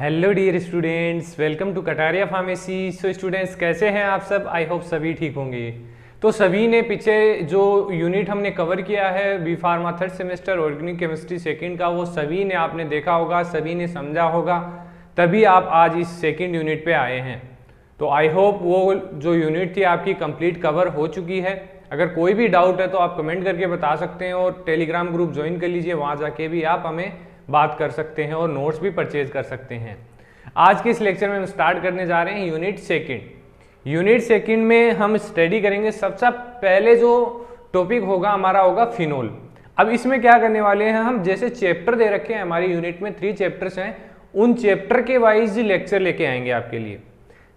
Hello dear students, welcome to Kataria pharmacy. So students, कैसे हैं आप सब? आई होप सभी ठीक होंगे। तो सभी ने पीछे जो यूनिट हमने कवर किया है B pharma third semester organic chemistry second का, वो सभी ने आपने देखा होगा, सभी ने समझा होगा, तभी आप आज इस सेकंड यूनिट पे आए हैं। तो आई होप वो जो यूनिट थी आपकी कंप्लीट कवर हो चुकी है। अगर कोई भी डाउट है तो आप कमेंट करके बता सकते हैं और टेलीग्राम ग्रुप ज्वाइन कर लीजिए, वहाँ जाके भी आप हमें बात कर सकते हैं और नोट्स भी परचेज कर सकते हैं। आज के इस लेक्चर में हम स्टार्ट करने जा रहे हैं यूनिट सेकंड। यूनिट सेकंड में हम स्टडी करेंगे, सबसे पहले जो टॉपिक होगा हमारा होगा फिनोल। अब इसमें क्या करने वाले हैं हम, जैसे चैप्टर दे रखे हैं हमारी यूनिट में 3 चैप्टर्स हैं, उन चैप्टर के वाइज लेक्चर लेके आएंगे आपके लिए।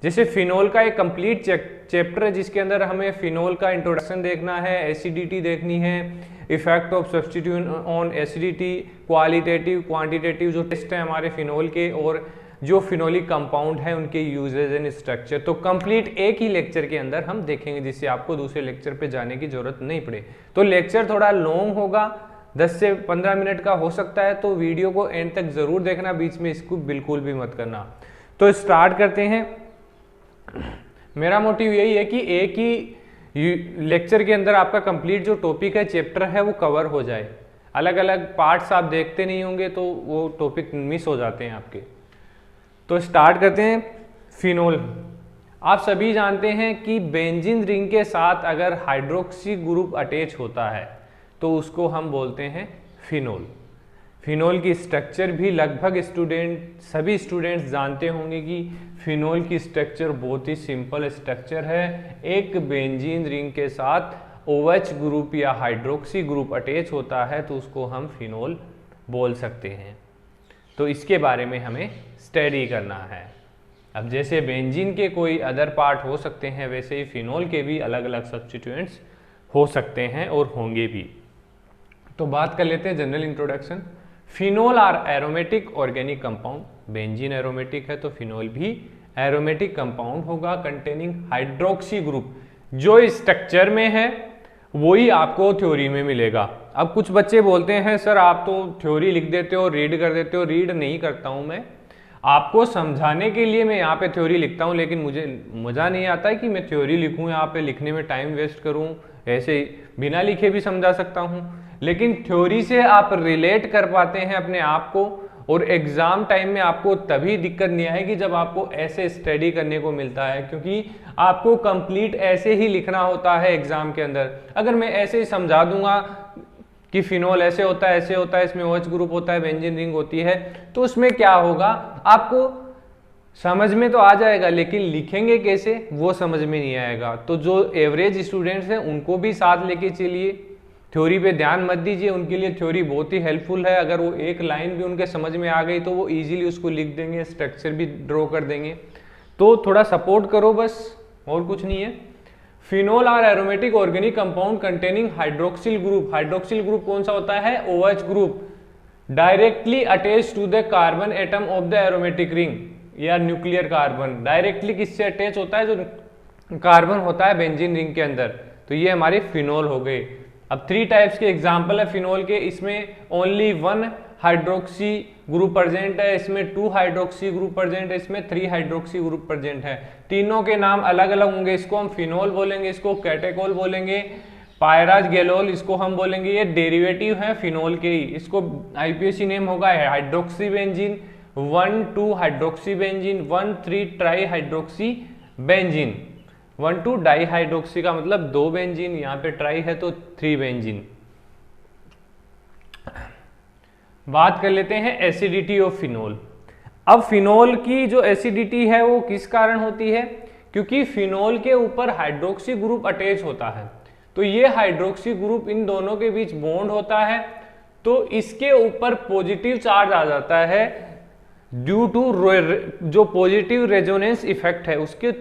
जैसे फिनोल का एक कंप्लीट चैप्टर है जिसके अंदर हमें फिनोल का इंट्रोडक्शन देखना है, एसिडिटी देखनी है, effect of substitution on acidity, qualitative quantitative जो टेस्ट है हमारे फिनोल के, और जो फिनोलिक कंपाउंड है उनके यूजेज एंड स्ट्रक्चर। तो कंप्लीट एक ही लेक्चर के अंदर हम देखेंगे, जिससे आपको दूसरे लेक्चर पे जाने की जरूरत नहीं पड़े। तो लेक्चर थोड़ा लॉन्ग होगा, 10 से 15 मिनट का हो सकता है, तो वीडियो को एंड तक जरूर देखना, बीच में इसको बिल्कुल भी मत करना। तो स्टार्ट करते हैं। मेरा मोटिव यही है कि एक ही लेक्चर के अंदर आपका कंप्लीट जो टॉपिक है, चैप्टर है, वो कवर हो जाए। अलग अलग पार्ट्स आप देखते नहीं होंगे तो वो टॉपिक मिस हो जाते हैं आपके। तो स्टार्ट करते हैं। फिनोल, आप सभी जानते हैं कि बेंजीन रिंग के साथ अगर हाइड्रोक्सी ग्रुप अटैच होता है तो उसको हम बोलते हैं फिनोल। फिनोल की स्ट्रक्चर भी लगभग सभी स्टूडेंट्स जानते होंगे कि फिनोल की स्ट्रक्चर बहुत ही सिंपल स्ट्रक्चर है। एक बेंजीन रिंग के साथ OH ग्रुप या हाइड्रोक्सी ग्रुप अटैच होता है तो उसको हम फिनोल बोल सकते हैं। तो इसके बारे में हमें स्टडी करना है। अब जैसे बेंजीन के कोई अदर पार्ट हो सकते हैं, वैसे ही फिनोल के भी अलग अलग सब्स्टिट्यूएंट्स हो सकते हैं और होंगे भी। तो बात कर लेते हैं general introduction. Phenol are aromatic organic compound. Benzene aromatic है तो फिनोल भी एरोमेटिक कंपाउंड होगा, कंटेनिंग हाइड्रोक्सी ग्रुप। जो स्ट्रक्चर में है वही आपको थ्योरी में मिलेगा। अब कुछ बच्चे बोलते हैं सर आप तो थ्योरी लिख देते हो, रीड कर देते हो। रीड नहीं करता हूं मैं, आपको समझाने के लिए मैं यहाँ पे थ्योरी लिखता हूँ, लेकिन मुझे मजा नहीं आता है कि मैं थ्योरी लिखूँ, यहाँ पे लिखने में टाइम वेस्ट करूँ। ऐसे बिना लिखे भी समझा सकता हूँ, लेकिन थ्योरी से आप रिलेट कर पाते हैं अपने आप को, और एग्जाम टाइम में आपको तभी दिक्कत नहीं आएगी जब आपको ऐसे स्टडी करने को मिलता है, क्योंकि आपको कंप्लीट ऐसे ही लिखना होता है एग्जाम के अंदर। अगर मैं ऐसे ही समझा दूंगा कि फिनोल ऐसे होता है, ऐसे होता है, इसमें OH ग्रुप होता है, बेंजीन रिंग होती है, तो उसमें क्या होगा, आपको समझ में तो आ जाएगा, लेकिन लिखेंगे कैसे वो समझ में नहीं आएगा। तो जो एवरेज स्टूडेंट्स हैं उनको भी साथ लेके चलिए, थ्योरी पे ध्यान मत दीजिए, उनके लिए थ्योरी बहुत ही हेल्पफुल है। अगर वो एक लाइन भी उनके समझ में आ गई तो वो इजीली उसको लिख देंगे, स्ट्रक्चर भी ड्रॉ कर देंगे। तो थोड़ा सपोर्ट करो बस, और कुछ नहीं है। Phenol are aromatic organic compound containing hydroxyl group. Hydroxyl group कौन सा होता है? OH group, directly attach to the carbon atom of the aromatic ring या न्यूक्लियर कार्बन। डायरेक्टली किससे अटैच होता है? जो कार्बन होता है बेंजीन रिंग के अंदर। तो ये हमारे फिनोल हो गए। अब 3 टाइप्स के एग्जाम्पल है फिनोल के। इसमें ओनली 1 हाइड्रोक्सी ग्रुप प्रेजेंट है, इसमें 2 हाइड्रोक्सी ग्रुप प्रेजेंट है, इसमें 3 हाइड्रोक्सी ग्रुप प्रेजेंट है। तीनों के नाम अलग अलग होंगे। इसको हम फिनोल बोलेंगे, इसको कैटेकोल बोलेंगे, पायराज गैलोल इसको हम बोलेंगे। ये डेरिवेटिव है फिनोल के ही। इसको IPSC नेम होगा hydroxy benzene 1, 2 hydroxy benzene 1, 3 try hydroxy benzene 1, 2 di hydroxy का मतलब 2 बेंजीन, यहाँ पे ट्राई है तो 3 बेंजीन। बात कर लेते हैं एसिडिटी ऑफ फिनोल। अब फिनोल की जो एसिडिटी है वो किस कारण होती है? क्योंकि फिनोल के ऊपर हाइड्रोक्सी ग्रुप अटैच होता है, तो ये हाइड्रोक्सी ग्रुप इन दोनों के बीच बॉन्ड होता है, तो इसके ऊपर पॉजिटिव चार्ज आ जाता है ड्यू टू जो पॉजिटिव रेजोनेंस इफेक्ट है उसके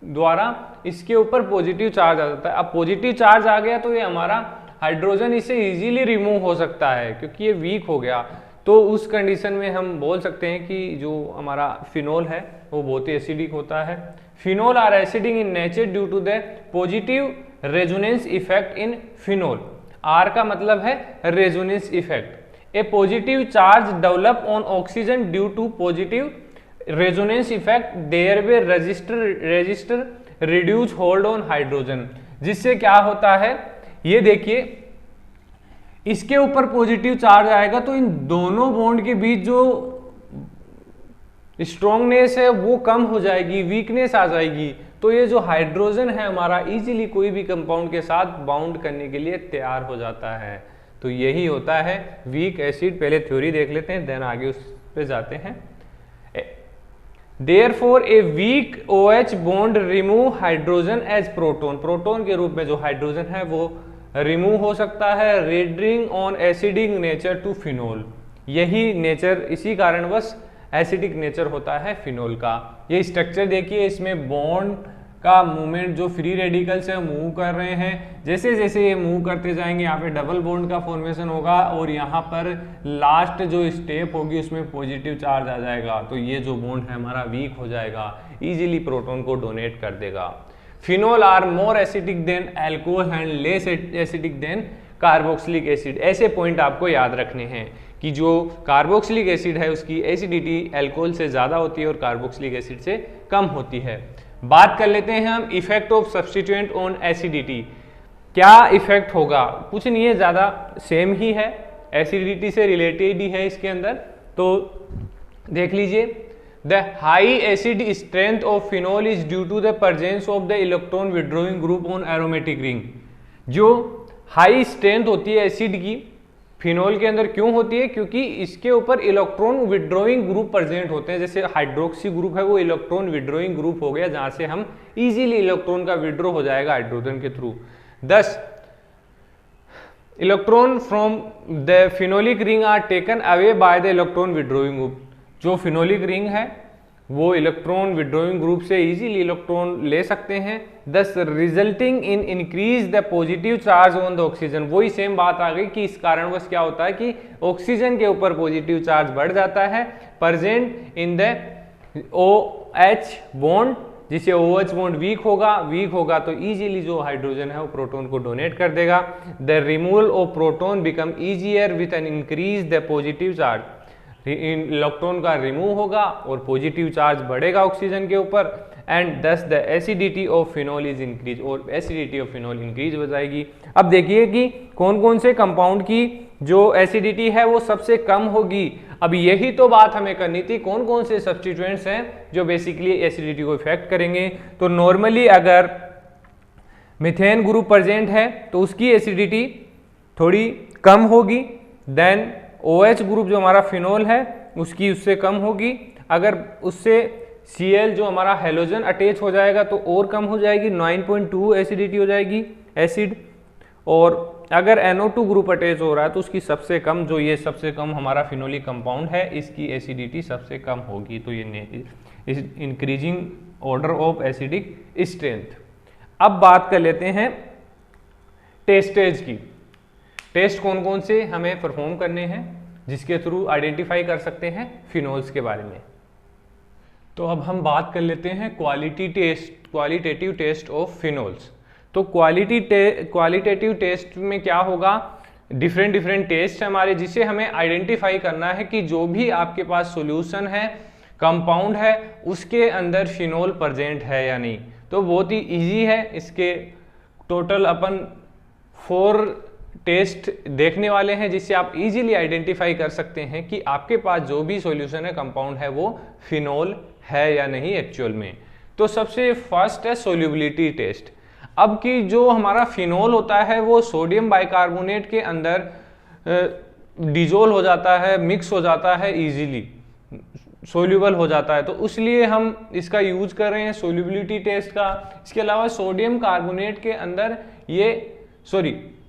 द्वारा इसके ऊपर पॉजिटिव चार्ज आ जाता है। अब पॉजिटिव चार्ज आ गया तो ये हमारा हाइड्रोजन इसे इजीली रिमूव हो सकता है, क्योंकि ये वीक हो गया। तो उस कंडीशन में हम बोल सकते हैं कि जो हमारा फिनोल है वो बहुत ही एसिडिक होता है। Phenol are acidic in nature due to the positive resonance effect in phenol. R का मतलब है resonance effect. A positive charge develop on oxygen due to positive resonance effect thereby register reduce hold on hydrogen, जिससे क्या होता है, ये देखिए इसके ऊपर पॉजिटिव चार्ज आएगा तो इन दोनों बॉन्ड के बीच जो स्ट्रॉन्गनेस है वो कम हो जाएगी, वीकनेस आ जाएगी। तो ये जो हाइड्रोजन है हमारा इजीली कोई भी कंपाउंड के साथ बाउंड करने के लिए तैयार हो जाता है। तो यही होता है वीक एसिड। पहले थ्योरी देख लेते हैं, देन आगे उस पे जाते हैं। Therefore a weak OH bond remove hydrogen as proton, proton के रूप में जो हाइड्रोजन है वो रिमूव हो सकता है, rendering on acidic nature to phenol. यही नेचर, इसी कारणवश एसिडिक नेचर होता है फिनोल का। ये स्ट्रक्चर देखिए, इसमें बॉन्ड का मूवमेंट जो फ्री रेडिकल्स है मूव कर रहे हैं, जैसे जैसे ये मूव करते जाएंगे यहाँ पे डबल बॉन्ड का फॉर्मेशन होगा और यहाँ पर लास्ट जो स्टेप होगी उसमें पॉजिटिव चार्ज आ जाएगा। तो ये जो बॉन्ड है हमारा वीक हो जाएगा, इजीली प्रोटॉन को डोनेट कर देगा। Phenol are more acidic than alcohol and less acidic than carboxylic acid. ऐसे पॉइंट आपको याद रखने हैं कि जो कार्बोक्सिलिक एसिड है उसकी एसिडिटी एल्कोहल से ज़्यादा होती है और कार्बोक्सिलिक एसिड से कम होती है। बात कर लेते हैं हम effect of substituent on acidity. क्या इफेक्ट होगा, कुछ नहीं है, ज़्यादा सेम ही है, एसिडिटी से रिलेटेड ही है इसके अंदर। तो देख लीजिए, the high acid strength of phenol is due to the presence of the electron withdrawing group on aromatic ring. जो हाई स्ट्रेंथ होती है एसिड की फिनोल के अंदर क्यों होती है, क्योंकि इसके ऊपर इलेक्ट्रॉन विड्रॉइंग ग्रुप प्रेजेंट होते हैं। जैसे हाइड्रोक्सी ग्रुप है वो इलेक्ट्रॉन विड्रॉइंग ग्रुप हो गया, जहां से हम इजीली इलेक्ट्रॉन का विड्रॉ हो जाएगा हाइड्रोजन के through. Thus electron from the phenolic ring are taken away by the electron withdrawing group. जो फिनोलिक रिंग है वो इलेक्ट्रॉन विड्रॉइंग ग्रुप से इजीली इलेक्ट्रॉन ले सकते हैं, thus resulting in increase the positive charge on the oxygen. वही same बात आ गई कि इस कारणवश क्या होता है कि ऑक्सीजन के ऊपर पॉजिटिव चार्ज बढ़ जाता है present in the OH bond, जिससे OH बॉन्ड वीक होगा तो इजीली जो हाइड्रोजन है वो प्रोटॉन को डोनेट कर देगा। The removal of proton become easier with an increase the positive charge. Electron का रिमूव होगा और पॉजिटिव चार्ज बढ़ेगा ऑक्सीजन के ऊपर, एंड दस the acidity of phenol is increase, और एसिडिटी ऑफ फिनोल इंक्रीज हो जाएगी। अब देखिए कि कौन कौन से कंपाउंड की जो एसिडिटी है वो सबसे कम होगी। अब यही तो बात हमें करनी थी, कौन कौन से सब्स्टिट्यूएंट्स हैं जो बेसिकली एसिडिटी को इफेक्ट करेंगे। तो नॉर्मली अगर मिथेन ग्रुप प्रेजेंट है तो उसकी एसिडिटी थोड़ी कम होगी, देन OH ग्रुप जो हमारा फिनोल है उसकी उससे कम होगी। अगर उससे Cl जो हमारा हेलोजन अटैच हो जाएगा तो और कम हो जाएगी, 9.2 एसिडिटी हो जाएगी एसिड। और अगर NO2 ग्रुप अटैच हो रहा है तो उसकी सबसे कम, जो ये सबसे कम हमारा फिनोलिक कंपाउंड है, इसकी एसिडिटी सबसे कम होगी। तो ये increasing order of acidic strength. अब बात कर लेते हैं टेस्टेज की। टेस्ट कौन कौन से हमें परफॉर्म करने हैं जिसके थ्रू आइडेंटिफाई कर सकते हैं फिनोल्स के बारे में। तो अब हम बात कर लेते हैं क्वालिटेटिव टेस्ट ऑफ फिनोल्स। तो क्वालिटेटिव टेस्ट में क्या होगा, डिफरेंट टेस्ट है हमारे, जिसे हमें आइडेंटिफाई करना है कि जो भी आपके पास सॉल्यूशन है, कंपाउंड है, उसके अंदर फिनोल प्रेजेंट है या नहीं। तो बहुत ही इजी है, इसके टोटल अपन 4 टेस्ट देखने वाले हैं जिससे आप इजीली आइडेंटिफाई कर सकते हैं कि आपके पास जो भी सॉल्यूशन है, कंपाउंड है, वो फिनोल है या नहीं एक्चुअल में। तो सबसे फर्स्ट है सोल्यूबिलिटी टेस्ट। अब की जो हमारा फिनोल होता है वो सोडियम बाइकार्बोनेट के अंदर डिजोल्व हो जाता है, मिक्स हो जाता है, इजीली सोल्यूबल हो जाता है, तो उसलिए हम इसका यूज कर रहे हैं सोल्यूबिलिटी टेस्ट का। इसके अलावा सोडियम कार्बोनेट के अंदर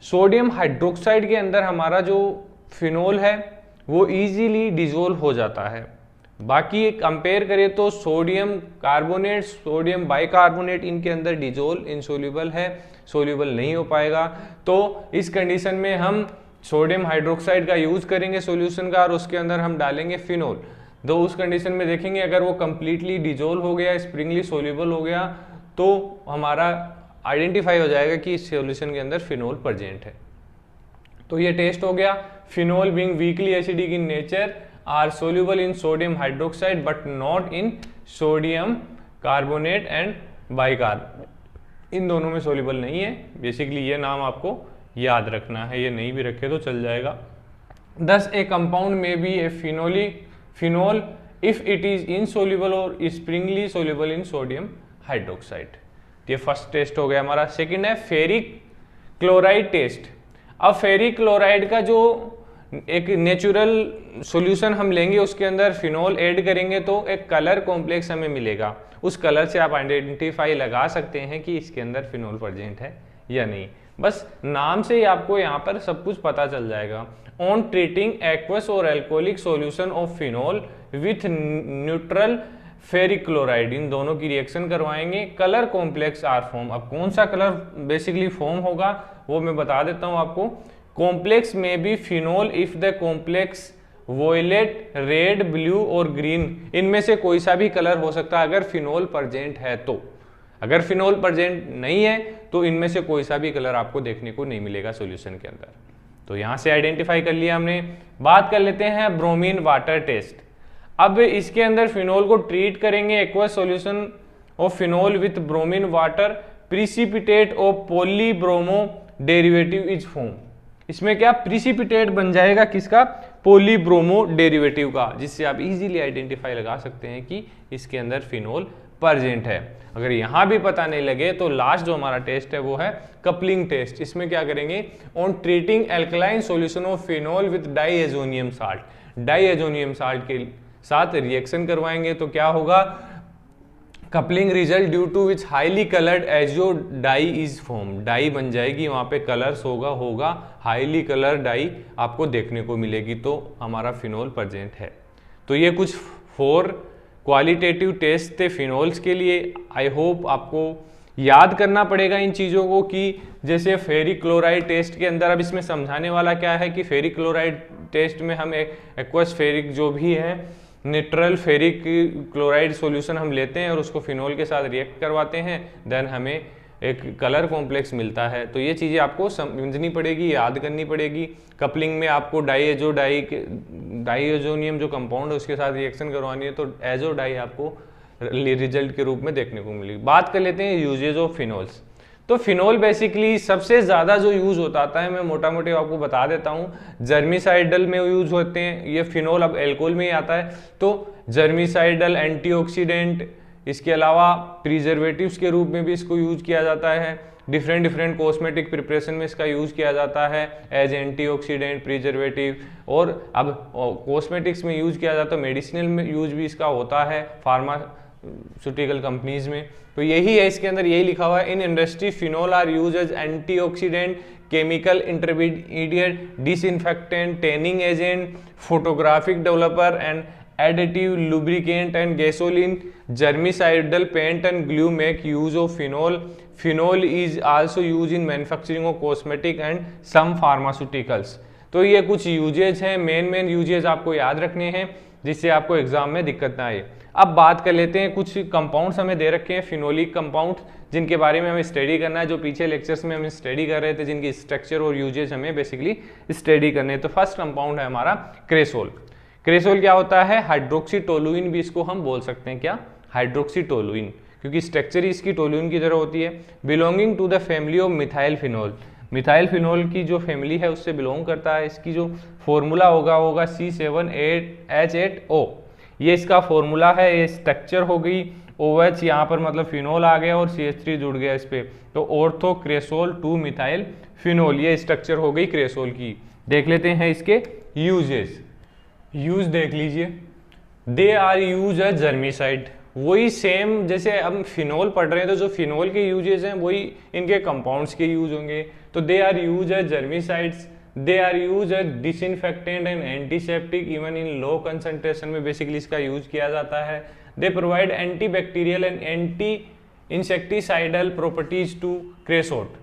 सोडियम हाइड्रोक्साइड के अंदर हमारा जो फिनोल है वो इजीली डिजोल्व हो जाता है। बाकी कंपेयर करें तो सोडियम कार्बोनेट, सोडियम बाइकार्बोनेट, इनके अंदर डिजोल्व इनसोल्यूबल है, सोल्यूबल नहीं हो पाएगा। तो इस कंडीशन में हम सोडियम हाइड्रोक्साइड का यूज करेंगे सॉल्यूशन का और उसके अंदर हम डालेंगे फिनोल। तो उस कंडीशन में देखेंगे अगर वो कंप्लीटली डिजोल्व हो गया, स्प्रिंगली सोल्यूबल हो गया, तो हमारा आइडेंटिफाई हो जाएगा कि इस सॉल्यूशन के अंदर फिनोल प्रेजेंट है। तो ये टेस्ट हो गया। Phenol being weakly acidic in nature are soluble in sodium hydroxide but not in sodium carbonate and bicarb. इन दोनों में सोल्यूबल नहीं है। बेसिकली ये नाम आपको याद रखना है, ये नहीं भी रखे तो चल जाएगा। Thus a compound may be a phenol if it is insoluble or springly soluble in sodium hydroxide। ये फर्स्ट टेस्ट हो गया हमारा। सेकंड है फेरिक क्लोराइड टेस्ट। अब फेरिक क्लोराइड का जो एक नेचुरल सॉल्यूशन हम लेंगे, उसके अंदर फिनोल ऐड करेंगे तो एक कलर कॉम्प्लेक्स हमें मिलेगा। उस कलर से आप आइडेंटिफाई लगा सकते हैं कि इसके अंदर फिनोल प्रेजेंट है या नहीं। बस नाम से ही आपको यहाँ पर सब कुछ पता चल जाएगा। ऑन ट्रीटिंग एक्वस और alcoholic solution of phenol with neutral ferric chloride, इन दोनों की रिएक्शन करवाएंगे, कलर कॉम्प्लेक्स आर फॉर्म। अब कौन सा कलर बेसिकली फॉर्म होगा वो मैं बता देता हूँ आपको। कॉम्प्लेक्स में be phenol if the complex violet, red, blue और ग्रीन, इनमें से कोई सा भी कलर हो सकता है अगर फिनोल प्रेजेंट है तो। अगर फिनोल प्रेजेंट नहीं है तो इनमें से कोई सा भी कलर आपको देखने को नहीं मिलेगा सॉल्यूशन के अंदर। तो यहां से आइडेंटिफाई कर लिया हमने। बात कर लेते हैं ब्रोमीन वाटर टेस्ट। अब इसके अंदर फिनोल को ट्रीट करेंगे aqueous solution of phenol with bromine water, precipitate of polybromo derivative is form. इसमें क्या प्रिसिपिटेट बन जाएगा, किसका, पॉलीब्रोमो डेरिवेटिव का, जिससे आप इजीली आइडेंटिफाई लगा सकते हैं कि इसके अंदर फिनोल प्रेजेंट है। अगर यहां भी पता नहीं लगे तो लास्ट जो हमारा टेस्ट है वो है कपलिंग टेस्ट। इसमें क्या करेंगे, on treating alkaline solution of phenol with diazonium salt, diazonium salt के साथ रिएक्शन करवाएंगे तो क्या होगा, coupling result due to which highly coloured azo dye is form. Dye बन जाएगी, वहां पे कलर्स होगा हाईली कलर डाई आपको देखने को मिलेगी, तो हमारा फिनोल प्रेजेंट है। तो ये कुछ 4 क्वालिटेटिव टेस्ट थे फिनोल्स के लिए। आई होप आपको याद करना पड़ेगा इन चीज़ों को कि जैसे फेरिक क्लोराइड टेस्ट के अंदर, अब इसमें समझाने वाला क्या है कि फेरिक क्लोराइड टेस्ट में हम एक्वस फेरिक जो भी है न्यूट्रल फेरिक क्लोराइड सॉल्यूशन हम लेते हैं और उसको फिनोल के साथ रिएक्ट करवाते हैं, देन हमें एक कलर कॉम्प्लेक्स मिलता है। तो ये चीज़ें आपको समझनी पड़ेगी, याद करनी पड़ेगी। कपलिंग में आपको डाईएजोनियम जो कंपाउंड है उसके साथ रिएक्शन करवानी है तो एजो डाई आपको रिजल्ट के रूप में देखने को मिलेगी। बात कर लेते हैं यूजेज ऑफ फिनोल्स। तो फिनोल बेसिकली सबसे ज़्यादा जो यूज़ होता है, मैं मोटा मोटी आपको बता देता हूँ, जर्मिसाइडल में यूज़ होते हैं ये फिनोल। अब एल्कोहल में ही आता है तो जर्मिसाइडल, एंटीऑक्सीडेंट, इसके अलावा प्रिजर्वेटिव्स के रूप में भी इसको यूज किया जाता है। डिफरेंट कॉस्मेटिक प्रिपरेशन में इसका यूज किया जाता है एज एंटीऑक्सीडेंट, प्रिजर्वेटिव। और अब कॉस्मेटिक्स में यूज किया जाता है, मेडिसिनल में यूज भी इसका होता है फार्मास्यूटिकल कंपनीज में। तो यही है, इसके अंदर यही लिखा हुआ है, in industry phenol are use as antioxidant, chemical intermediate, disinfectant, tanning agent, photographic developer and additive, lubricant and gasoline, germicidal, paint and glue make use of phenol. Phenol is also used in manufacturing of cosmetic and some pharmaceuticals. तो ये कुछ usage हैं, main usage आपको याद रखने हैं जिससे आपको एग्जाम में दिक्कत ना आए। अब बात कर लेते हैं, कुछ कंपाउंड्स हमें दे रखे हैं फिनोलिक कंपाउंड जिनके बारे में हमें स्टडी करना है, जो पीछे लेक्चर्स में हम स्टडी कर रहे थे, जिनकी स्ट्रक्चर और यूजेज हमें बेसिकली स्टडी करने हैं। तो फर्स्ट कंपाउंड है हमारा क्रेसोल। क्रेसोल क्या होता है, हाइड्रोक्सीटोलुइन भी इसको हम बोल सकते हैं, क्या, हाइड्रोक्सीटोलुइन, क्योंकि स्ट्रक्चर ही इसकी टोलुइन की तरह होती है। Belonging to the family of methyl phenol, methyl phenol की जो फैमिली है उससे बिलोंग करता है। इसकी जो फॉर्मूला होगा C7H8O, ये इसका फॉर्मूला है। ये स्ट्रक्चर हो गई OH, यहाँ पर मतलब फिनोल आ गया और CH3 जुड़ गया इस पे, तो ऑर्थो क्रेसोल 2 मिथाइल फिनोल, ये स्ट्रक्चर हो गई क्रेसोल की। देख लेते हैं इसके यूजेस। यूज देख लीजिए, they are use as germicide, वही सेम जैसे हम फिनोल पढ़ रहे हैं तो जो फिनोल के यूजेस हैं वही इनके कंपाउंड्स के यूज होंगे। तो they are use as germicides, they are use as disinfectant and antiseptic, even in low concentration में बेसिकली इसका यूज किया जाता है। They provide anti bacterial and anti insecticidal properties to creosote,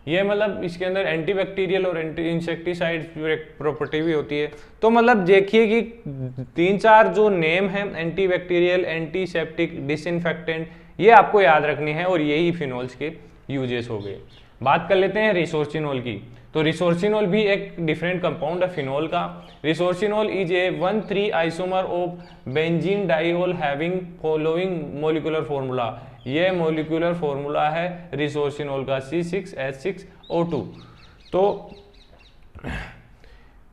ये मतलब इसके अंदर एंटी बैक्टीरियल और एंटी इंसेक्टिसाइड प्रॉपर्टी भी होती है। तो मतलब देखिए कि 3-4 जो नेम है, एंटी बैक्टीरियल, एंटीसेप्टिक, डिसइंफेक्टेंट, ये आपको याद रखनी है और यही फिनोल्स के यूजेस हो गए। बात कर लेते हैं रिसोर्सिनोल की। तो रिसोर्सिनोल भी एक डिफरेंट कंपाउंड है फिनोल का। Resorcinol is a 1,3 isomer of benzene diol having following molecular formula. ये मोलिकुलर फॉर्मूला है रिसोर्सिनोल का C6H6O2। तो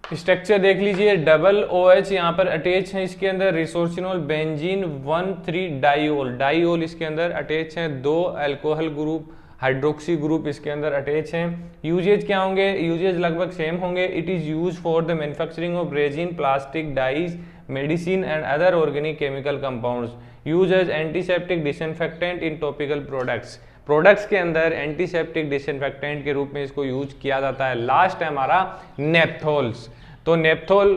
स्ट्रक्चर देख लीजिए, डबल OH यहाँ पर अटैच है इसके अंदर, रिसोर्सिनोल बेंजीन 1,3 डाइओल, डाइओल इसके अंदर अटैच है, 2 अल्कोहल ग्रुप हाइड्रोक्सी ग्रुप इसके अंदर अटैच हैं। यूजेज क्या होंगे? यूजेज लगभग सेम होंगे। It is use for the manufacturing of resin, plastic, dyes, medicine and other organic chemical compounds. Use as antiseptic disinfectant in topical products के अंदर antiseptic disinfectant के रूप में इसको यूज किया जाता है। लास्ट है हमारा नेप्थोल्स। तो नेप्थोल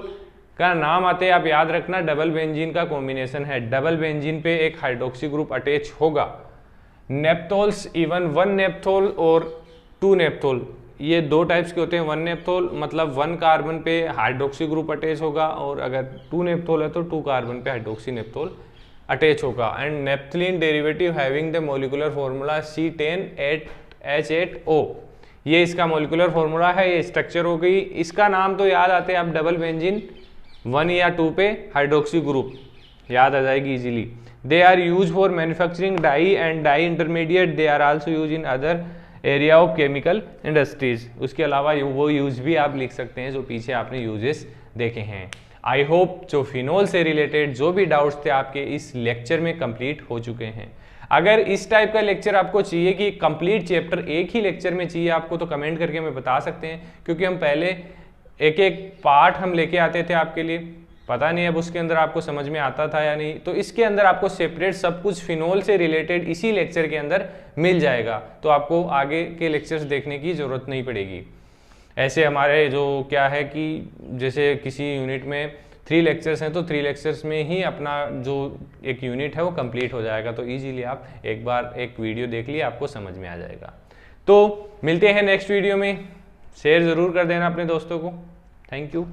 का नाम आते हैं, आप याद रखना, डबल बेंजीन का कॉम्बिनेशन है। डबल बेंजीन पे एक हाइड्रोक्सी ग्रुप अटैच होगा। नेप्थोल्स इवन 1 नेप्थोल और 2 नेप्थोल, ये 2 टाइप्स के होते हैं। 1 नेप्थोल मतलब 1 कार्बन पे हाइड्रोक्सी ग्रुप अटैच होगा, और अगर 2 नेप्थोल है तो 2 कार्बन पे हाइड्रोक्सी नेप्थोल अटैच होगा। And naphthalene derivative having the molecular formula C10H8O, ये इसका मोलिकुलर फॉर्मूला है, ये स्ट्रक्चर हो गई। इसका नाम तो याद आते हैं आप, डबल बेंजीन 1 या 2 पे हाइड्रोक्सी ग्रुप याद आ जाएगी easily. They are use for manufacturing dye and dye intermediate. They are also use in other area of chemical industries. उसके अलावा वो यूज भी आप लिख सकते हैं जो पीछे आपने यूजेस देखे हैं। आई होप जो फिनोल से रिलेटेड जो भी डाउट्स थे आपके इस लेक्चर में कंप्लीट हो चुके हैं। अगर इस टाइप का लेक्चर आपको चाहिए कि कंप्लीट चैप्टर एक ही लेक्चर में चाहिए आपको, तो कमेंट करके हमें बता सकते हैं, क्योंकि हम पहले एक एक पार्ट हम लेके आते थे आपके लिए। पता नहीं अब उसके अंदर आपको समझ में आता था या नहीं, तो इसके अंदर आपको सेपरेट सब कुछ फिनोल से रिलेटेड इसी लेक्चर के अंदर मिल जाएगा, तो आपको आगे के लेक्चर्स देखने की ज़रूरत नहीं पड़ेगी। ऐसे हमारे जो क्या है कि जैसे किसी यूनिट में 3 लेक्चर्स हैं, तो 3 लेक्चर्स में ही अपना जो एक यूनिट है वो कंप्लीट हो जाएगा। तो इजीली आप एक बार एक वीडियो देख लिए आपको समझ में आ जाएगा। तो मिलते हैं नेक्स्ट वीडियो में। शेयर ज़रूर कर देना अपने दोस्तों को। Thank you.